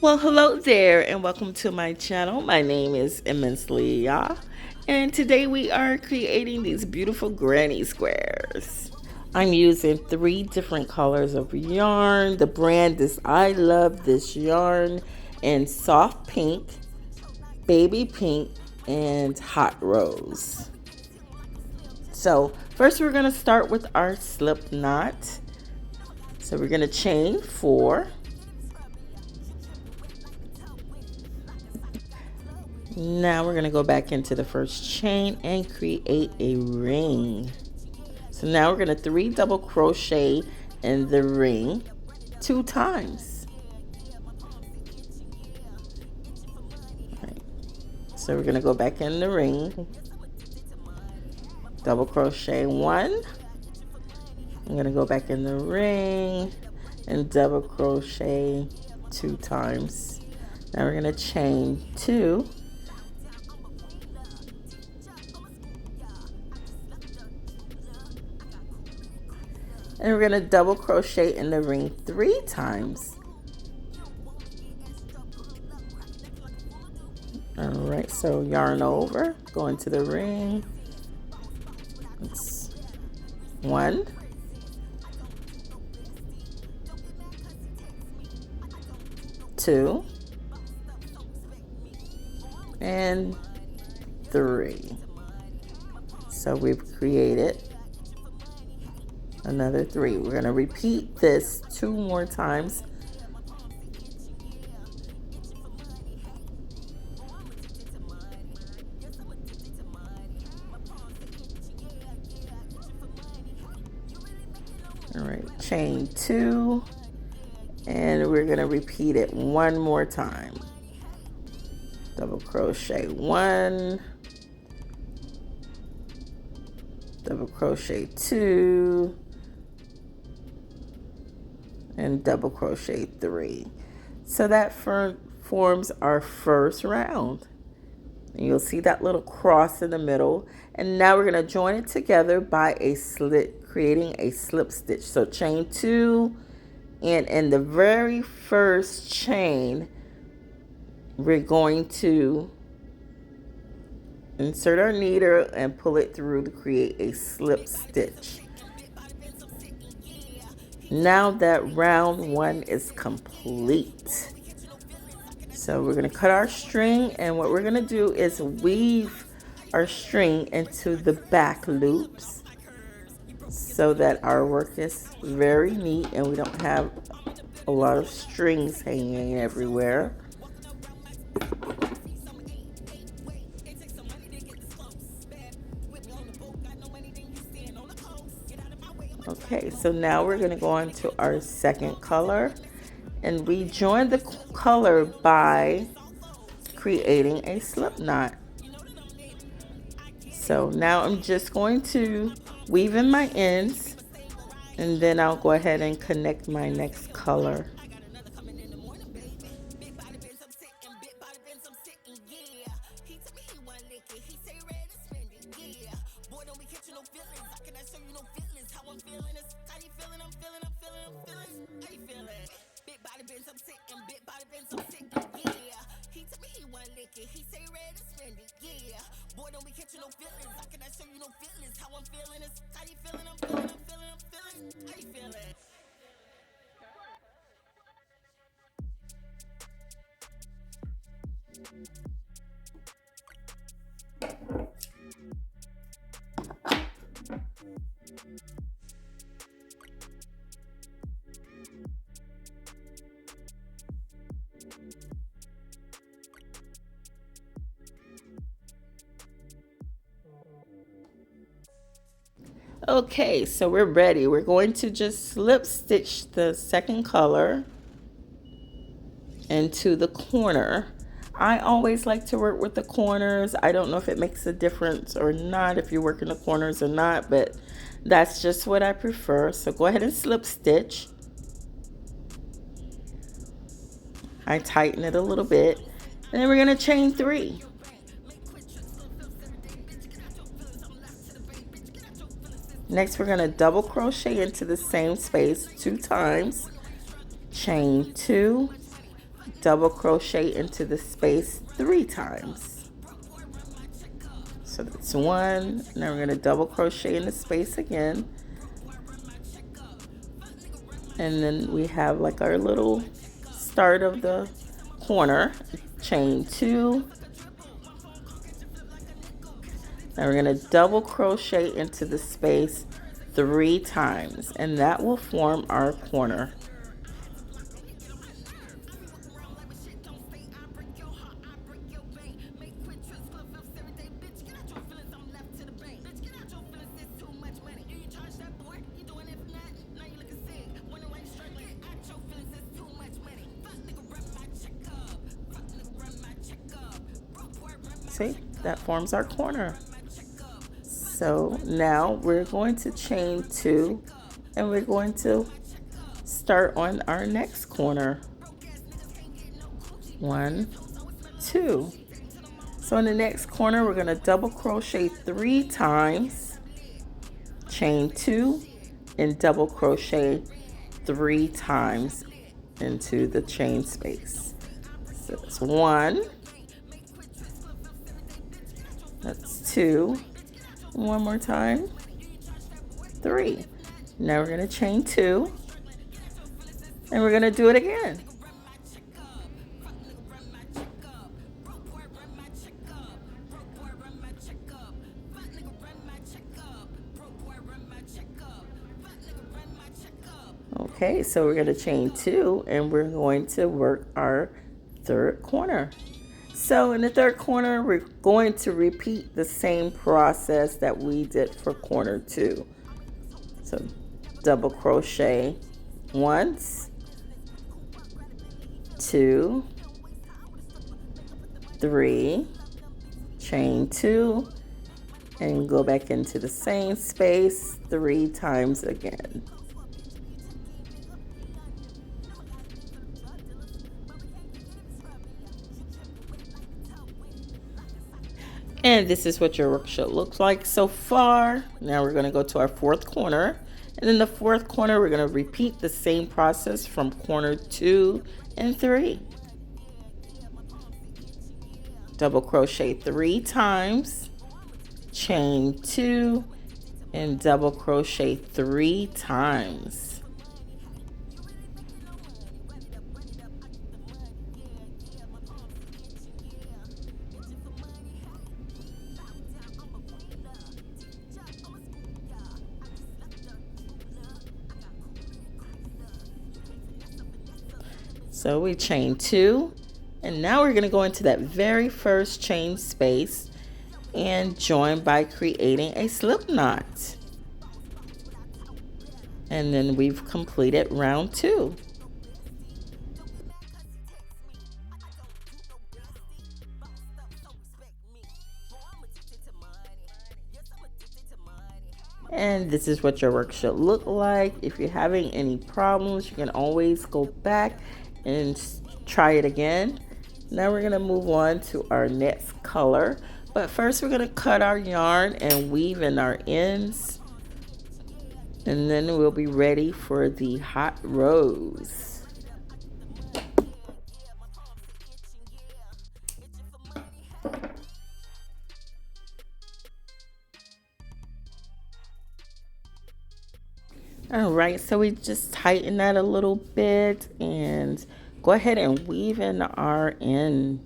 Well, hello there, and welcome to my channel. My name is Immensely Ya, and today we are creating these beautiful granny squares. I'm using 3 different colors of yarn. The brand is I Love This Yarn in soft pink, baby pink, and hot rose. So first we're going to start with our slip knot. So we're going to chain 4. Now we're going to go back into the first chain and create a ring. So now we're going to 3 double crochet in the ring 2 times. Right. So we're going to go back in the ring, double crochet 1. I'm going to go back in the ring and double crochet 2 times. Now we're going to chain 2. And we're going to double crochet in the ring 3 times. All right, so yarn over, go into the ring. It's 1, 2, and 3. So we've created another 3. We're going to repeat this 2 more times. All right, chain 2, and we're going to repeat it 1 more time. Double crochet 1, double crochet 2, and double crochet 3. So that forms our first round. And you'll see that little cross in the middle. And now we're going to join it together by a slit, creating a slip stitch. So chain 2, and in the very first chain, we're going to insert our needle and pull it through to create a slip stitch. Now that round 1 is complete. So we're going to cut our string, and what we're going to do is weave our string into the back loops so that our work is very neat and we don't have a lot of strings hanging everywhere. Okay, so now we're going to go on to our second color, and we join the color by creating a slip knot. So now I'm just going to weave in my ends, and then I'll go ahead and connect my next color. Okay, so we're ready. We're going to just slip stitch the second color into the corner. I always like to work with the corners. I don't know if it makes a difference or not, if you work in the corners or not, but that's just what I prefer. So go ahead and slip stitch. I tighten it a little bit, and then we're going to chain 3. Next, we're going to double crochet into the same space 2 times, chain 2, double crochet into the space 3 times. So that's 1. Now we're going to double crochet in the space again. And then we have like our little start of the corner. Chain 2. Now we're going to double crochet into the space 3 times, and that will form our corner. See, that forms our corner. So now we're going to chain 2, and we're going to start on our next corner. 1, 2. So in the next corner, we're going to double crochet 3 times, chain 2, and double crochet 3 times into the chain space. So that's 1, that's 2, one more time, 3. Now we're going to chain 2, and we're going to do it again. Okay, so we're going to chain 2, and we're going to work our third corner. So in the third corner, we're going to repeat the same process that we did for corner 2. So double crochet once, 2, 3, chain 2, and go back into the same space 3 times again. And this is what your work should look like so far. Now we're going to go to our fourth corner. And in the fourth corner, we're going to repeat the same process from corner 2 and 3. Double crochet 3 times, chain 2, and double crochet 3 times. So we chain 2, and now we're going to go into that very first chain space and join by creating a slip knot. And then we've completed round 2. And this is what your work should look like. If you're having any problems, you can always go back and try it again. Now we're going to move on to our next color, but first we're going to cut our yarn and weave in our ends, and then we'll be ready for the hot rose. All right, so we just tighten that a little bit and go ahead and weave in our end.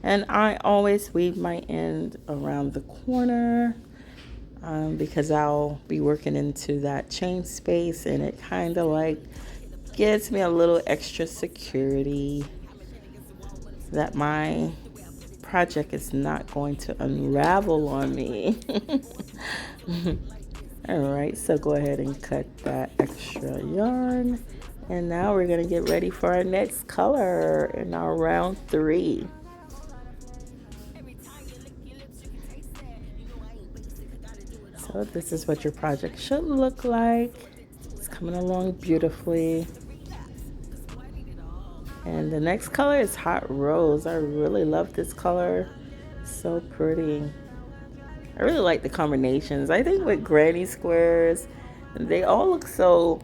And I always weave my end around the corner because I'll be working into that chain space, and it kind of like gives me a little extra security that my project is not going to unravel on me. All right, so go ahead and cut that extra yarn, and now we're going to get ready for our next color in our round 3. So this is what your project should look like. It's coming along beautifully. And the next color is Hot Rose. I really love this color. So pretty. I really like the combinations. I think with granny squares, they all look so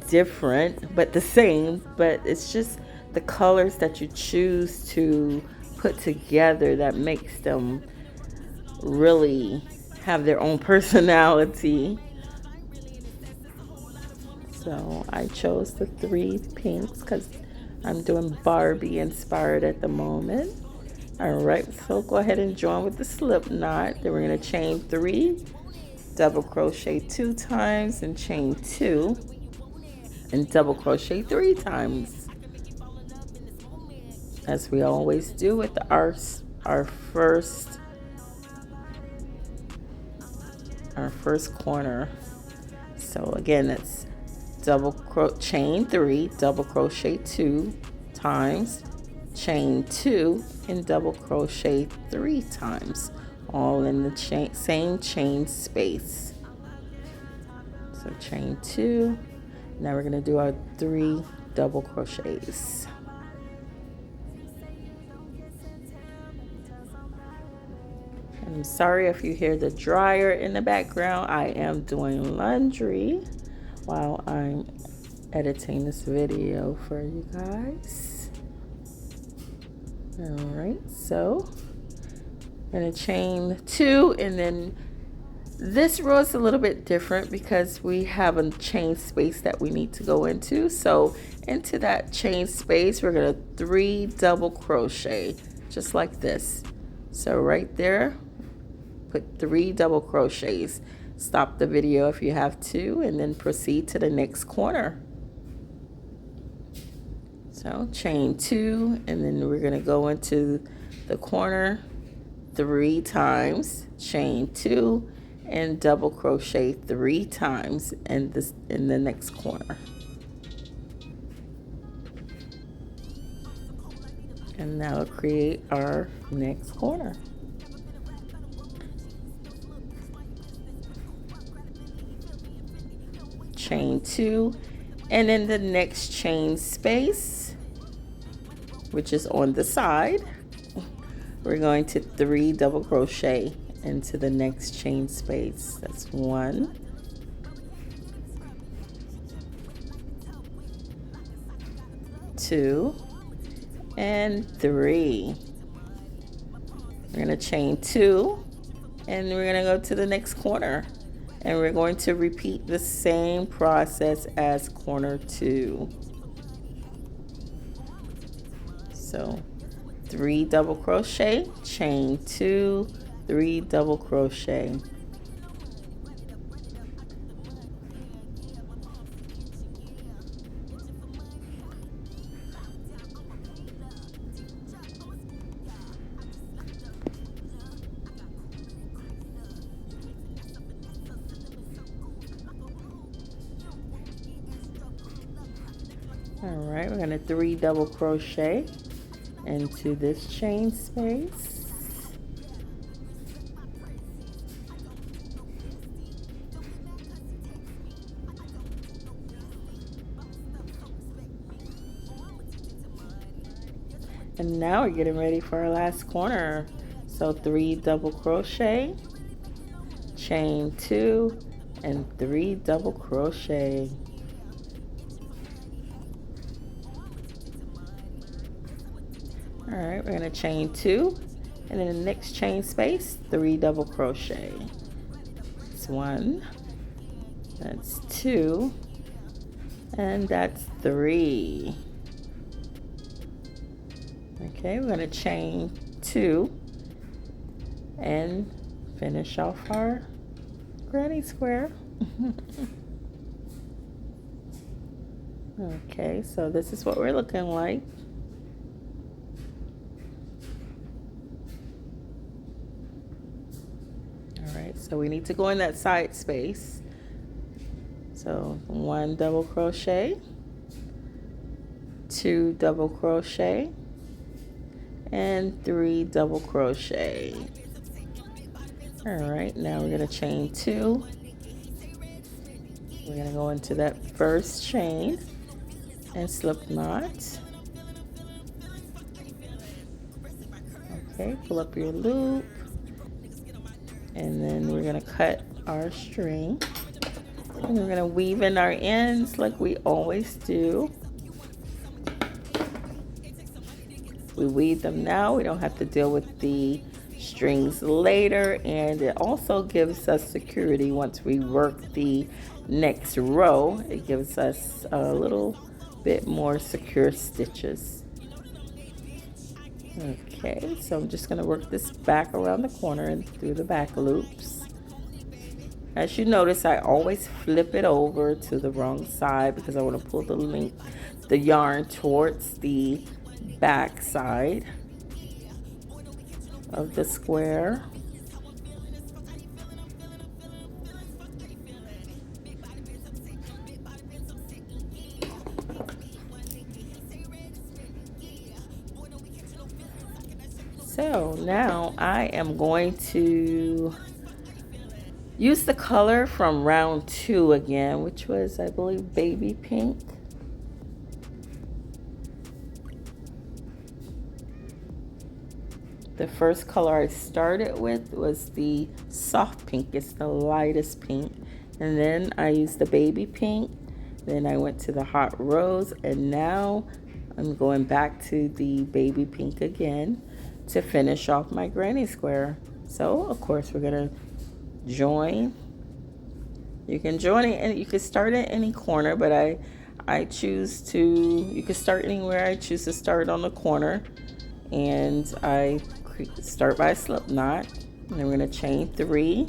different but the same, but it's just the colors that you choose to put together that makes them really have their own personality. So I chose the three pinks because I'm doing Barbie inspired at the moment. All right, so go ahead and join with the slip knot. Then we're going to chain 3, double crochet 2 times, and chain 2, and double crochet 3 times, as we always do with our first corner. So again, that's chain 3, double crochet 2 times, chain 2, and double crochet 3 times, all in the same chain space. So chain 2. Now we're going to do our 3 double crochets. I'm sorry if you hear the dryer in the background. I am doing laundry while I'm editing this video for you guys. All right, so I'm going to chain 2, and then this row is a little bit different because we have a chain space that we need to go into. So into that chain space, we're going to 3 double crochet, just like this. So right there, put 3 double crochets. Stop the video if you have to, and then proceed to the next corner. So chain 2, and then we're going to go into the corner 3 times, chain 2, and double crochet 3 times in the next corner. And now we'll create our next corner. Chain 2, and in the next chain space, which is on the side, we're going to 3 double crochet into the next chain space. That's 1, 2, and 3. We're going to chain 2, and we're going to go to the next corner, and we're going to repeat the same process as corner 2. So 3 double crochet, chain 2, 3 double crochet. All right, we're going to 3 double crochet into this chain space. And now we're getting ready for our last corner. So 3 double crochet, chain 2, and 3 double crochet. All right, we're going to chain 2, and in the next chain space, 3 double crochet. That's 1, that's 2, and that's 3. Okay, we're going to chain 2 and finish off our granny square. Okay, so this is what we're looking like. Alright, so we need to go in that side space. So 1 double crochet, 2 double crochet, and 3 double crochet. Alright, now we're going to chain 2. We're going to go into that first chain and slip knot. Okay, pull up your loop, and then we're going to cut our string. And we're going to weave in our ends like we always do. We weave them now. We don't have to deal with the strings later, and it also gives us security once we work the next row. It gives us a little bit more secure stitches. Okay, so I'm just going to work this back around the corner and through the back loops. As you notice, I always flip it over to the wrong side because I want to pull the yarn towards the back side of the square. So now I am going to use the color from round 2 again, which was, I believe, baby pink. The first color I started with was the soft pink. It's the lightest pink. And then I used the baby pink. Then I went to the hot rose. And now I'm going back to the baby pink again to finish off my granny square. So, of course, we're going to join. You can join it and you can start at any corner, but I choose to, you can start anywhere. I choose to start on the corner, and I start by a slip knot, and then we're going to chain 3,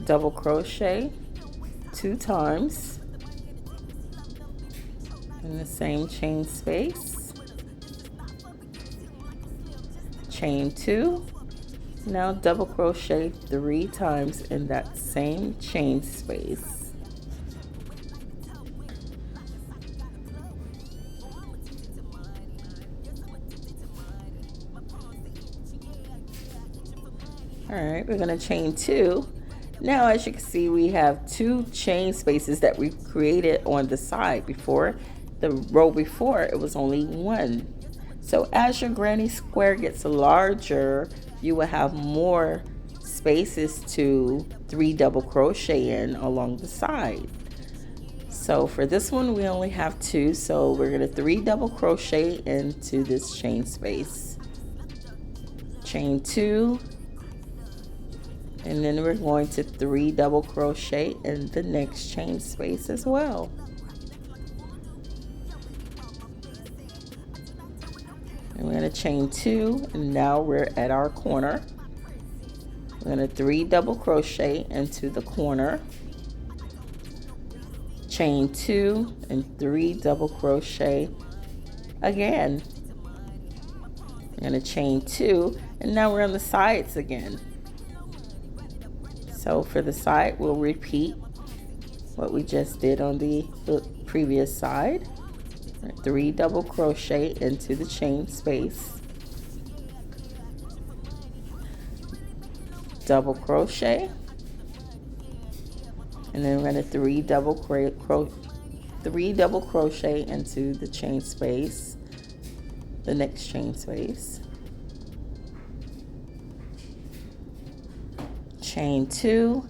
double crochet 2 times in the same chain space, chain 2, now double crochet 3 times in that same chain space. All right, we're going to chain 2. Now, as you can see, we have 2 chain spaces that we created on the side. Before, the row before, it was only 1. So as your granny square gets larger, you will have more spaces to 3 double crochet in along the side. So for this one, we only have 2, so we're going to 3 double crochet into this chain space. Chain 2, and then we're going to 3 double crochet in the next chain space as well. And we're going to chain 2, and now we're at our corner. We're going to 3 double crochet into the corner, chain 2, and 3 double crochet again. We're going to chain 2, and now we're on the sides again. So for the side, we'll repeat what we just did on the previous side. 3 double crochet into the chain space, double crochet, and then we're going to 3 double crochet into the chain space, the next chain space, chain 2,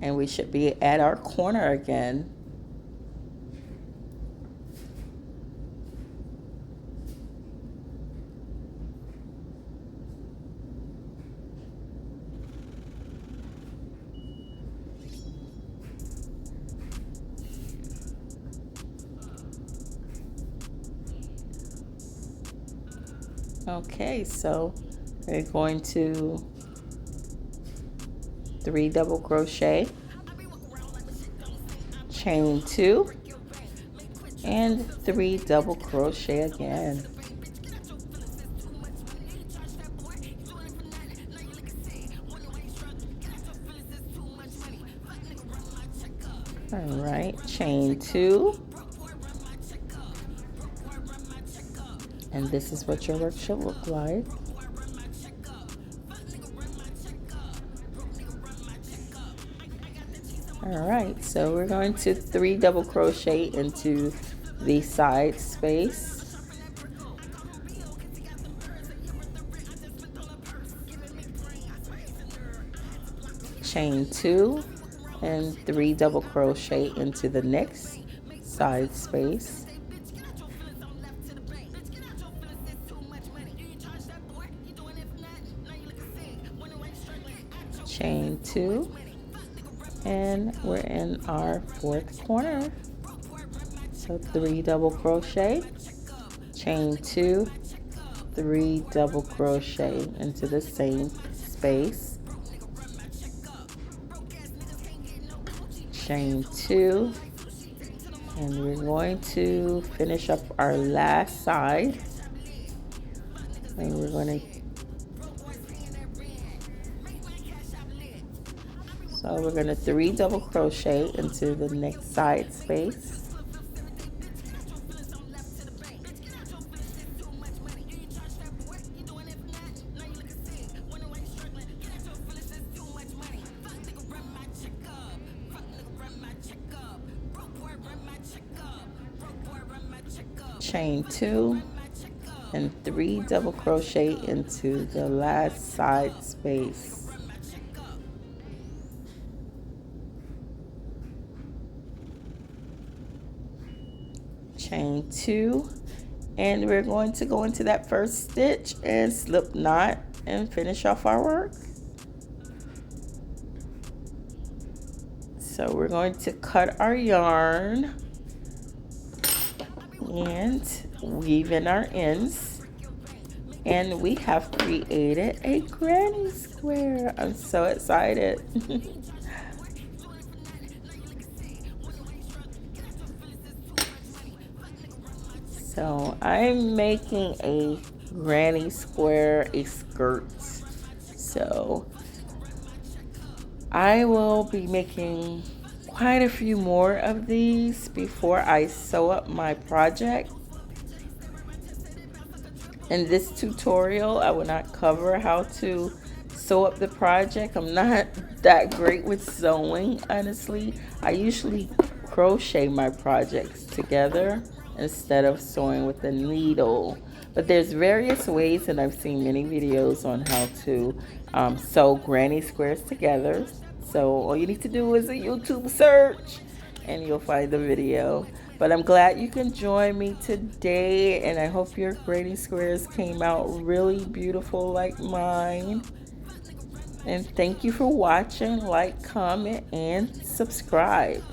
and we should be at our corner again. Okay, so we're going to 3 double crochet, chain 2, and 3 double crochet again. All right, chain 2. And this is what your work should look like. All right, so we're going to 3 double crochet into the side space. chain 2 and 3 double crochet into the next side space, chain 2, and we're in our 4th corner. So 3 double crochet, chain 2, 3 double crochet into the same space, chain 2, and we're going to finish up our last side, and we're going to So we're going to 3 double crochet into the next side space, chain 2, and 3 double crochet into the last side space. Chain 2, and we're going to go into that first stitch and slip knot and finish off our work. So we're going to cut our yarn and weave in our ends, and we have created a granny square. I'm so excited. So I'm making a granny square, a skirt. So I will be making quite a few more of these before I sew up my project. In this tutorial, I will not cover how to sew up the project. I'm not that great with sewing, honestly. I usually crochet my projects together instead of sewing with a needle. But there's various ways, and I've seen many videos on how to sew granny squares together. So all you need to do is a YouTube search and you'll find the video. But I'm glad you can join me today, and I hope your granny squares came out really beautiful like mine. And thank you for watching. Like, comment, and subscribe.